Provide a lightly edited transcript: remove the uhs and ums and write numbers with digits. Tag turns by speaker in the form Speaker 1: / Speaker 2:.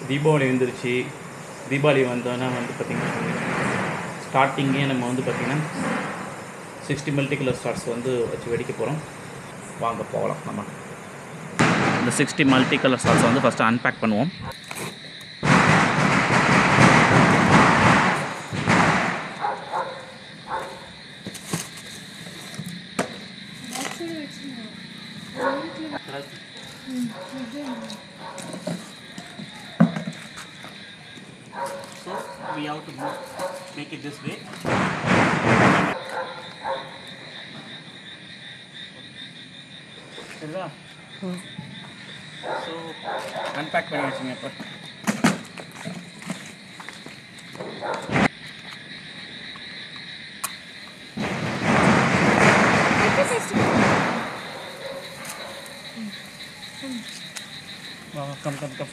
Speaker 1: தீபாவளி வந்துருச்சு. தீபாவளி வந்தோன்னா வந்து பார்த்திங்கன்னா ஸ்டார்டிங்கே நம்ம வந்து பார்த்திங்கன்னா 60 மல்டி கலர் ஸ்டார்ஸ் வந்து வச்சு வெடிக்க போகிறோம். வாங்க போகலாம். நம்ம இந்த 60 மல்டி கலர் ஸ்டார்ஸ் வந்து ஃபஸ்ட்டு அன்பேக் பண்ணுவோம். So we have to make it this way. சரிதா? ஸோ அன்பேக் பண்ணி வச்சுங்க. இப்போ கம் கம் கம்